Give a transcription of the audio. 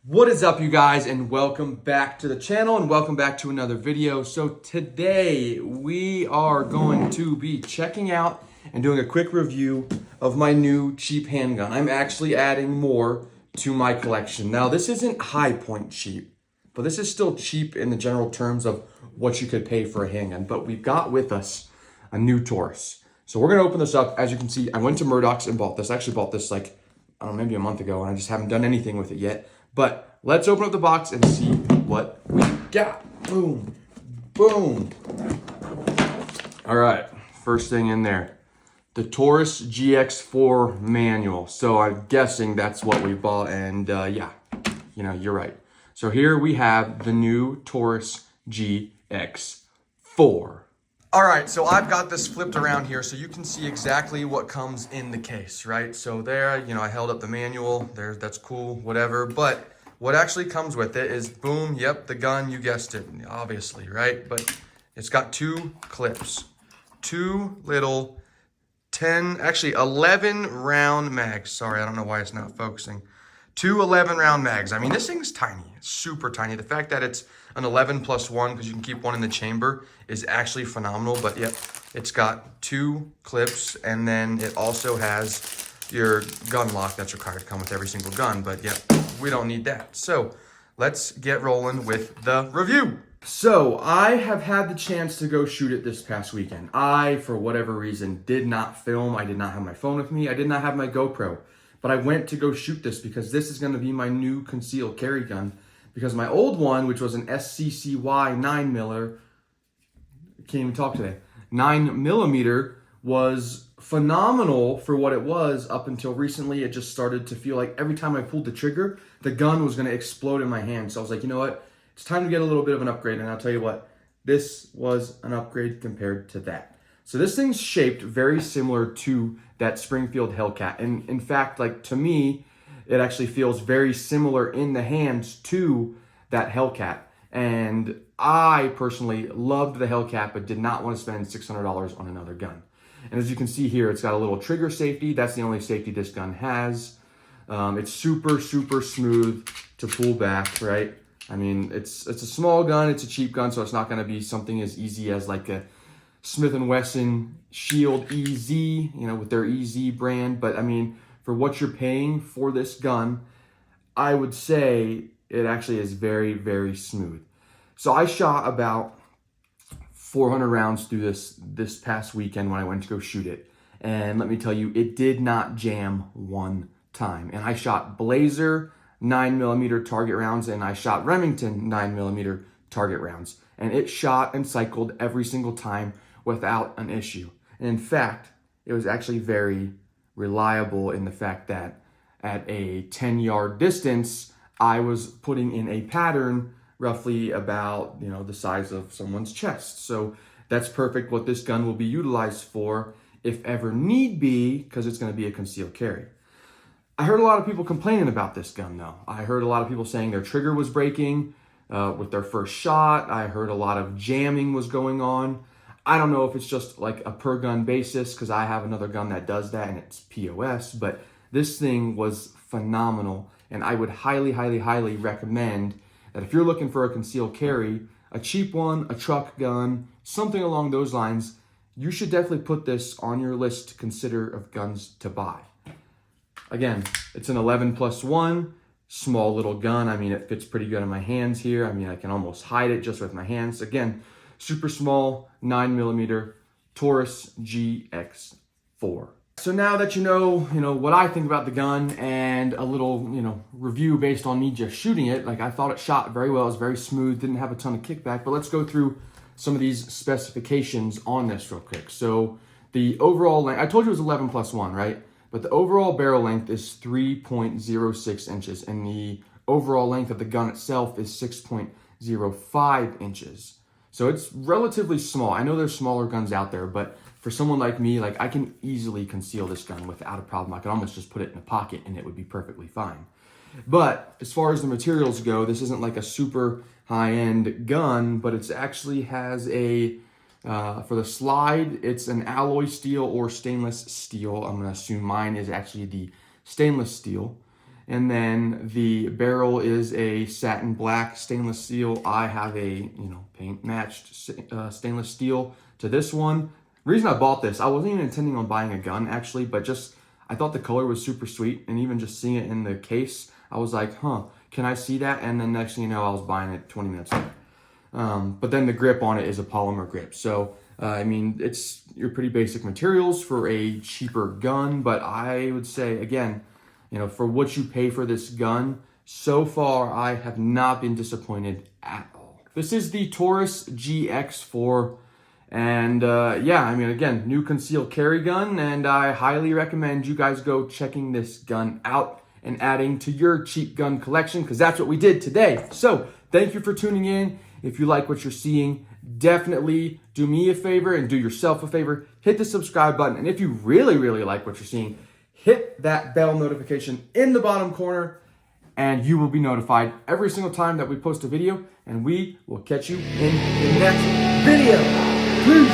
What is up, you guys, and welcome back to the channel and welcome back to another video. So today we are going to be checking out and doing a quick review of my new cheap handgun. I'm actually adding more to my collection. Now, this isn't high point cheap, but this is still cheap in the general terms of what you could pay for a handgun. But we've got with us a new Taurus. So we're gonna open this up. As you can see, I went to Murdoch's and bought this. I actually bought this like, I don't know, maybe a month ago, and I just haven't done anything with it yet. But let's open up the box and see what we got. Boom, boom. All right, first thing in there, the Taurus GX4 manual. So I'm guessing that's what we bought, and yeah, you know, you're right. So here we have the new Taurus GX4. All right, so I've got this flipped around here so you can see exactly what comes in the case, right? So there, you know, I held up the manual there, that's cool, whatever. But what actually comes with it is, boom, yep, the gun, you guessed it, obviously, right? But it's got two clips, two little 11 round mags. Sorry, I don't know why it's not focusing. Two 11 round mags. I mean, this thing's tiny, it's super tiny. The fact that it's an 11+1, because you can keep one in the chamber, is actually phenomenal. But yep, it's got two clips, and then it also has your gun lock that's required to come with every single gun. But yep, we don't need that. So let's get rolling with the review. So I have had the chance to go shoot it this past weekend. I, for whatever reason, did not film. I did not have my phone with me. I did not have my GoPro. But I went to go shoot this because this is going to be my new concealed carry gun. Because my old one, which was an SCCY 9mm, can't even talk today, 9mm, was phenomenal for what it was up until recently. It just started to feel like every time I pulled the trigger, the gun was going to explode in my hand. So I was like, you know what? It's time to get a little bit of an upgrade. And I'll tell you what, this was an upgrade compared to that. So this thing's shaped very similar to that Springfield Hellcat. And in fact, like, to me, it actually feels very similar in the hands to that Hellcat. And I personally loved the Hellcat, but did not want to spend $600 on another gun. And as you can see here, it's got a little trigger safety. That's the only safety this gun has. It's super, super smooth to pull back, right? I mean, it's a small gun, it's a cheap gun, so it's not gonna be something as easy as like a Smith & Wesson Shield EZ, you know, with their EZ brand. But I mean, for what you're paying for this gun, I would say it actually is very, very smooth. So I shot about 400 rounds through this past weekend when I went to go shoot it. And let me tell you, it did not jam one time. And I shot Blazer 9mm target rounds, and I shot Remington 9mm target rounds. And it shot and cycled every single time without an issue. And in fact, it was actually very reliable in the fact that at a 10-yard distance, I was putting in a pattern roughly about, you know, the size of someone's chest. So that's perfect what this gun will be utilized for if ever need be, because it's going to be a concealed carry. I heard a lot of people complaining about this gun though. I heard a lot of people saying their trigger was breaking with their first shot. I heard a lot of jamming was going on. I don't know if it's just like a per gun basis, because I have another gun that does that and it's POS, but this thing was phenomenal. And I would highly, highly, highly recommend that if you're looking for a concealed carry, a cheap one, a truck gun, something along those lines, you should definitely put this on your list to consider of guns to buy. Again, it's an 11+1, small little gun. I mean, it fits pretty good in my hands here. I mean, I can almost hide it just with my hands. Again, super small 9mm Taurus GX4. So now that you know what I think about the gun and a little, review based on me just shooting it, like, I thought it shot very well. It was very smooth, didn't have a ton of kickback. But let's go through some of these specifications on this real quick. So the overall length, I told you it was 11+1, right? But the overall barrel length is 3.06 inches, and the overall length of the gun itself is 6.05 inches. So it's relatively small. I know there's smaller guns out there, but for someone like me, like, I can easily conceal this gun without a problem. I can almost just put it in a pocket and it would be perfectly fine. But as far as the materials go, this isn't like a super high-end gun, but it actually has a, for the slide, it's an alloy steel or stainless steel. I'm gonna assume mine is actually the stainless steel. And then the barrel is a satin black stainless steel. I have a, paint matched stainless steel to this one. The reason I bought this, I wasn't even intending on buying a gun actually, but just, I thought the color was super sweet. And even just seeing it in the case, I was like, can I see that? And then next thing you know, I was buying it 20 minutes later. But then the grip on it is a polymer grip. So, I mean, it's your pretty basic materials for a cheaper gun. But I would say, again, for what you pay for this gun, so far I have not been disappointed at all. This is the Taurus GX4. And yeah, I mean, again, new concealed carry gun. And I highly recommend you guys go checking this gun out and adding to your cheap gun collection, because that's what we did today. So thank you for tuning in. If you like what you're seeing, definitely do me a favor and do yourself a favor. Hit the subscribe button. And if you really, really like what you're seeing, hit that bell notification in the bottom corner and you will be notified every single time that we post a video. And we will catch you in the next video. Peace.